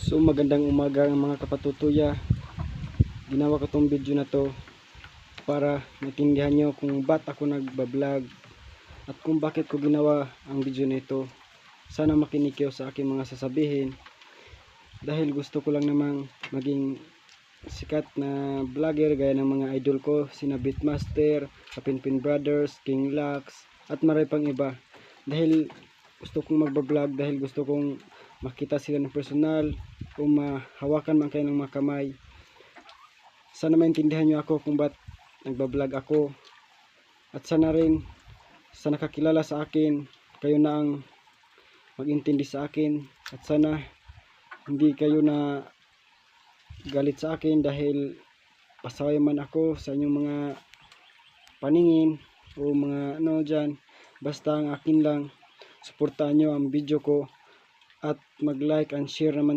So magandang umaga mga kapatutuya. Ginawa ko tong video na to para maintindihan nyo kung ba't ako nagbablog at kung bakit ko ginawa ang video na ito. Sana makinig kayo sa aking mga sasabihin dahil gusto ko lang namang maging sikat na vlogger gaya ng mga idol ko, sina Beatmaster, Kapinpin Brothers, King Lax at marami pang iba. Dahil gusto kong magbablog, dahil gusto kong makita sila ng personal o mahawakan man kayo ng mga kamay. Sana maintindihan nyo ako kung ba't nagbablog ako, at sana rin sa nakakilala sa akin, kayo na ang magintindi sa akin, at sana hindi kayo na galit sa akin dahil pasaway man ako sa inyong mga paningin o mga ano dyan. Basta ang akin lang, suportahan nyo ang video ko at mag like and share naman